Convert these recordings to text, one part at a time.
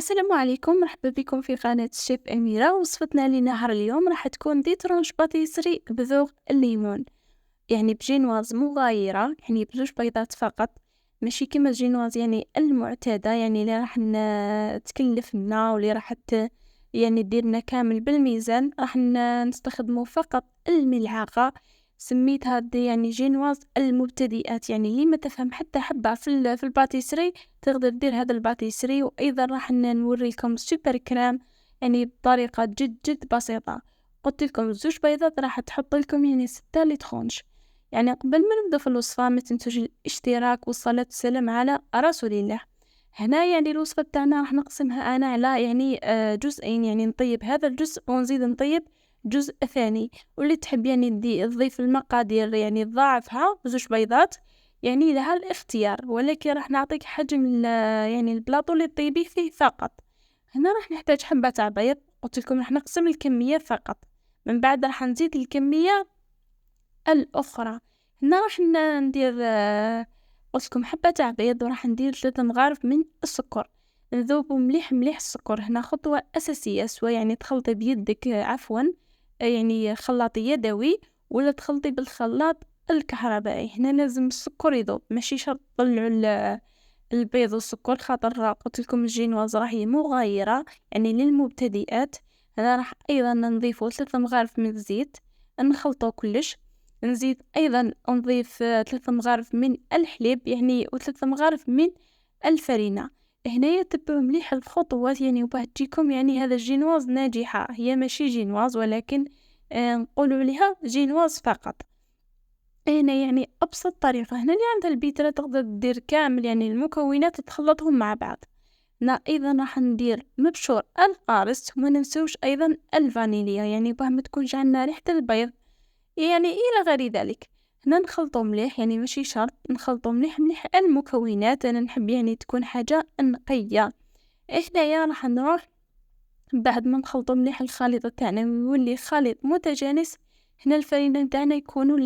السلام عليكم، مرحبا بكم في قناة الشيف أميرة. وصفتنا لنهار اليوم راح تكون دي ترونش باتيسري بذوق الليمون، يعني بجينواز مغايرة، يعني بجوج بيضات فقط، ماشي كما الجينواز يعني المعتادة، يعني اللي راح تكلف لنا واللي راح يعني ديرنا كامل بالميزان. راح نستخدمو فقط الملعقة. سميتها يعني جينواز المبتدئات، يعني اللي ما تفهم حتى حبة في الباتيسري تقدر دير هذا الباتيسري. وايضا راح نوريكم سوبر كريم يعني بطريقة جد جد بسيطة. قلت لكم زوج بيضات راح تحط لكم يعني 6 لترونش. يعني قبل ما نبدا في الوصفة ما تنسوش الاشتراك والصلاة والسلام على رسول الله. هنا يعني الوصفة تاعنا راح نقسمها انا على يعني جزئين، يعني نطيب هذا الجزء ونزيد نطيب جزء ثاني. واللي تحب يعني تضيف المقادير يعني تضاعفها بزوج بيضات، يعني لها الاختيار، ولكن راح نعطيك حجم يعني البلاطو اللي تطيبيه فيه فقط. هنا راح نحتاج حبة تاع بيض، قلت لكم راح نقسم الكمية فقط، من بعد راح نزيد الكمية الأخرى. هنا راح ندير قلت لكم حبة تاع بيض، وراح ندير 3 مغارف من السكر. نذوبو مليح مليح السكر. هنا خطوة أساسية، سواء يعني تخلطي بيدك عفوا يعني خلاطي يدوي، ولا تخلطي بالخلاط الكهربائي. هنا لازم السكر يذوب، ماشي شرط تطلعوا البيض والسكر، خاطر قلت لكم الجينواز راهي مغايرة يعني للمبتدئات. هنا راح ايضا نضيفو 3 مغارف من الزيت، نخلطو كلش. نزيد ايضا نضيف 3 مغارف من الحليب يعني، و3 مغارف من الفرينة. هنايا تبعوا مليح الخطوات يعني، وباه تجيكم يعني هذا الجينواز ناجحة. هي ماشي جينواز، ولكن نقولوا عليها جينواز فقط. هنا يعني أبسط طريقة. هنا اللي عندها البيترا تقدر تدير كامل يعني المكونات تخلطهم مع بعض. هنا أيضا راح ندير مبشور القارص، وما ننسوش أيضا الفانيليا، يعني باه ما تكونش عندنا ريحة البيض يعني إلى غير ذلك. هنا نخلطو مليح، يعني ماشي شرط، نخلطو مليح مليح المكونات. أنا نحب يعني تكون حاجة نقية. هنايا راح نروح بعد ما نخلطو مليح الخليط تاعنا ويولي خليط متجانس. هنا الفرينة نتاعنا يكونوا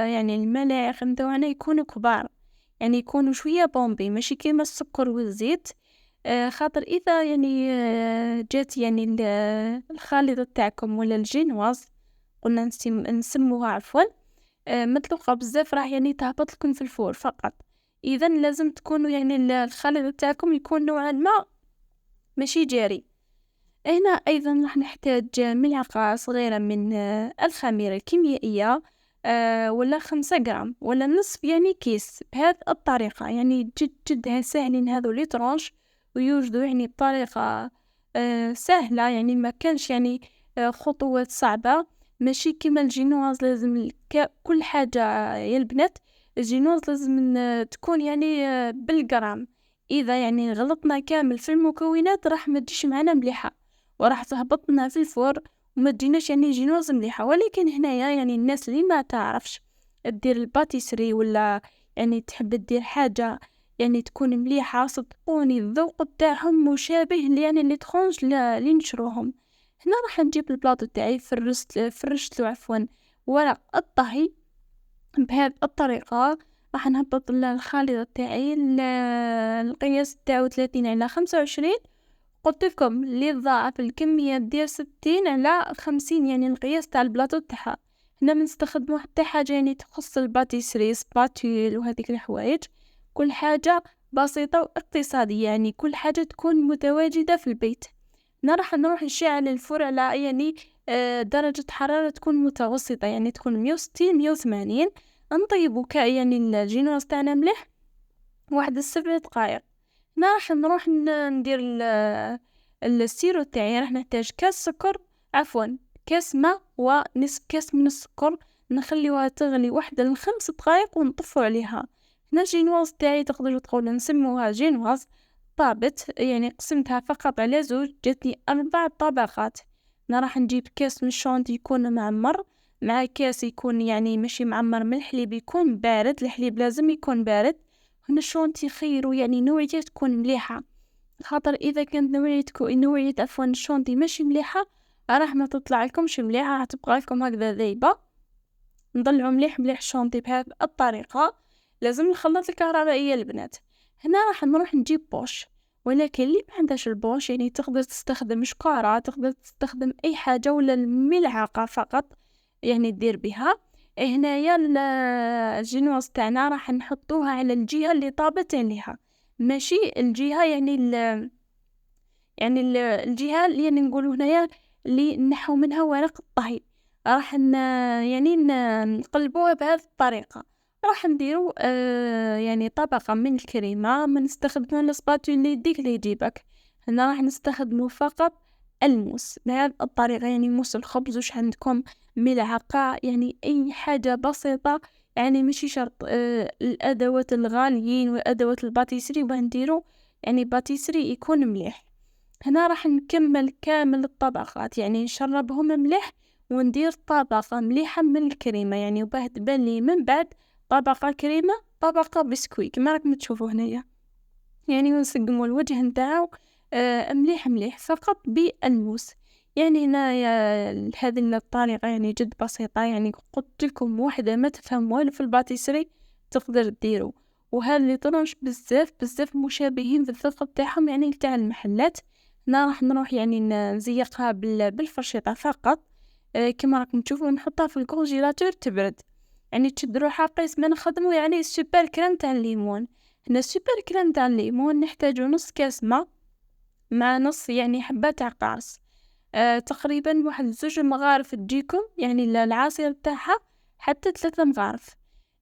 يعني الملاعق نتاعنا يكونوا كبار، يعني يكونوا شوية بومبي، ماشي كيما السكر والزيت. خاطر اذا يعني جات يعني الخليط تاعكم ولا الجينواز، قلنا نسموها عفوا، مطلوقة بزاف، راح يعني تهبط لكم في الفور فقط. اذا لازم تكونوا يعني الخليط تاعكم يكون نوعا ما ماشي جاري. هنا أيضا راح نحتاج ملعقة صغيرة من الخميرة الكيميائية، ولا 5 غرام ولا نصف يعني كيس. بهذه الطريقة يعني جد جد ساهلين هذو لي ترونش، ويوجدوا يعني بطريقة سهلة، يعني ما كانش يعني خطوات صعبة. ماشي كما الجينواز لازم كل حاجة يا البنات. الجينواز لازم تكون يعني بالجرام. إذا يعني غلطنا كامل في المكونات راح ما تجيش معنا مليحة، وراح تهبطنا في الفور وما تجيناش يعني جينوز مليحة. ولكن هنايا يعني الناس اللي ما تعرفش تدير الباتيسري، ولا يعني تحب تدير حاجة يعني تكون مليحة، صدقوني الذوق تاعهم مشابه يعني اللي تخونج اللي نشروهم. هنا راح نجيب البلاطو تاعي، فرشت له عفوا ورق الطهي. بهذه الطريقة راح نهبط الخليط تاعي، القياس تاعو 30 على 25. قلت لكم اللي تضاعف الكمية دير 60 على 50، يعني القياس تاع البلاطو تاعها. هنا منستخدمو حتى حاجة يعني تخص الباتيسري، سباتول وهذيك الحوايج. كل حاجة بسيطة واقتصادية، يعني كل حاجة تكون متواجدة في البيت. هنا راح نروح نشعل الفرن على يعني درجة حرارة تكون متوسطة، يعني تكون 160 180. نطيبو يعني الجينوس تاعنا مليح واحد 7 دقائق. هنا راح نروح ندير السيرو تاعي. راح نحتاج كاس سكر، عفوا كاس ماء ونصف كاس من السكر. نخليوها تغلي واحدة ل5 دقائق ونطفو عليها. هنا الجينواز تاعي تقدروا تقولوا نسموها جينواز طابت، يعني قسمتها فقط على زوج، جاتني 4 طبقات. هنا راح نجيب كاس من الشونت يكون معمر، مع كاس يكون يعني ماشي معمر من الحليب يكون بارد. الحليب لازم يكون بارد. هنا الشونت يخيروا يعني نوعية تكون مليحة، خاطر اذا كانت نوعية عفوا الشونتي ماشي مليحة راح ما تطلع لكمش مليحة، راح تبقى لكم هكذا ذايبة. نضلعوا مليح مليح الشونتي بهذه الطريقة. لازم نخلط الكهربائية البنات. هنا راح نروح نجيب بوش، ولكن اللي ما عندهاش البوش يعني تقدر تستخدم شكارة، تقدر تستخدم أي حاجة ولا الملعقة فقط يعني دير بها. هنايا الجينواز تاعنا راح نحطوها على الجهة اللي طابت عليها، ماشي الجهة يعني الجهة اللي يعني نقولوا هنايا اللي نحو منها ورق الطهي. راح يعني نقلبوها بهذه الطريقة. راح نديرو يعني طبقة من الكريمة، ما نستخدمو السباتولي ديك اللي يجيبك. هنا راح نستخدمو فقط الموس بهذه الطريقة، يعني موس الخبز وش عندكم، ملعقة، يعني أي حاجة بسيطة. يعني ماشي شرط الأدوات الغاليين وأدوات الباتيسري، ونديرو يعني باتيسري يكون مليح. هنا راح نكمل كامل الطبقات، يعني نشربهم مليح وندير طبقة مليحة من الكريمة، يعني وباه تبان لي من بعد طبقة كريمة طبقة بسكويت كما راكم تشوفوا هنايا. يعني ونسقموا الوجه نتاعو مليح مليح فقط بالموس. يعني هنايا هذه الطريقة يعني جد بسيطة، يعني قلت لكم واحدة ما تفهم والو في الباتيسري تقدر ديرو. وهذا اللي طرنش بزاف بزاف مشابهين في الذوق تاعهم يعني تاع المحلات. هنا راح نروح يعني نزيقها بالفرشيطة فقط. كما راكم تشوفوا نحطها في الكونجيلاتور تبرد. يعني تشد روحها قيس ما نخدمو يعني السوبر كريم تاع الليمون. هنا السوبر كريم تاع الليمون نحتاجو نص كاس ماء مع نص يعني حبة تاع قارص. تقريبا واحد 2 مغارف تجيكم، يعني العصير تاعها حتى 3 مغارف.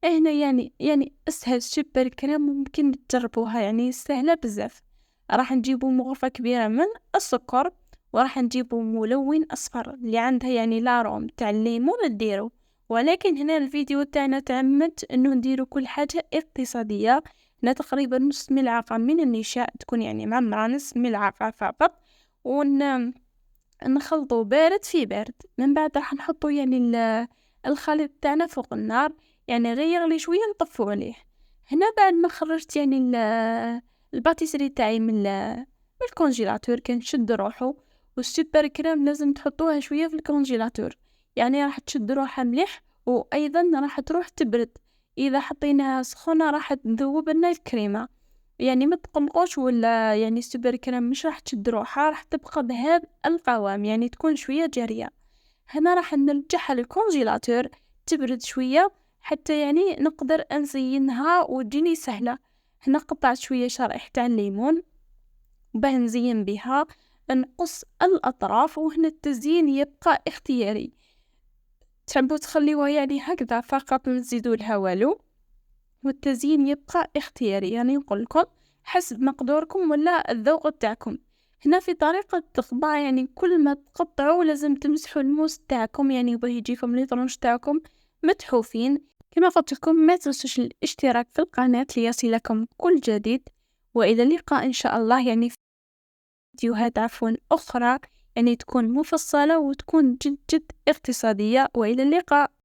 هنا يعني اسهل سوبر كريم ممكن تجربوها، يعني سهلة بزاف. راح نجيبو مغرفة كبيرة من السكر، وراح نجيبو ملون اصفر اللي عندها يعني لاروم تاع الليمون نديرو. ولكن هنا الفيديو تاعنا تعمد انه نديرو كل حاجة اقتصادية. هنا تقريبا نص ملعقة من النشاء تكون يعني معمرة، نص ملعقة فقط. نخلطه بارد في بارد. من بعد راح نحطو يعني الخليط تاعنا فوق النار، يعني غير يغلي شويه نطفو عليه. هنا بعد ما خرجت يعني الباتيسري تاعي من الكونجيلاتور كان شد روحو. والسوبر كريم لازم تحطوها شويه في الكونجيلاتور، يعني راح تشد روحها مليح وايضا راح تروح تبرد. اذا حطيناها سخونه راح تذوب لنا الكريمه، يعني ما تقلقوش، ولا يعني السوبر كريم مش راح تشد روحها، راح تبقى بهذا القوام يعني تكون شويه جاريه. هنا راح نرجعها للكونجيلاتور تبرد شويه حتى يعني نقدر نزينها وتجيني سهله. هنا قطعت شويه شرائح تاع الليمون باه نزين بها، نقص الاطراف. وهنا التزيين يبقى اختياري، تحبوا تخليوها يعني هكذا فقط ما تزيدوا لها والو، والتزيين يبقى اختياري، يعني نقول لكم حسب مقدوركم ولا الذوق تاعكم. هنا في طريقة الطباعة، يعني كل ما تقطعوا لازم تمسحوا الموس تاعكم، يعني يبغى يجيكم لي طرونش تاعكم متحوفين. كما قلت لكم ما تنسوش الاشتراك في القناة ليصلكم كل جديد، والى اللقاء ان شاء الله، يعني في فيديوهات اخرى يعني تكون مفصلة وتكون جد جد اقتصادية. والى اللقاء.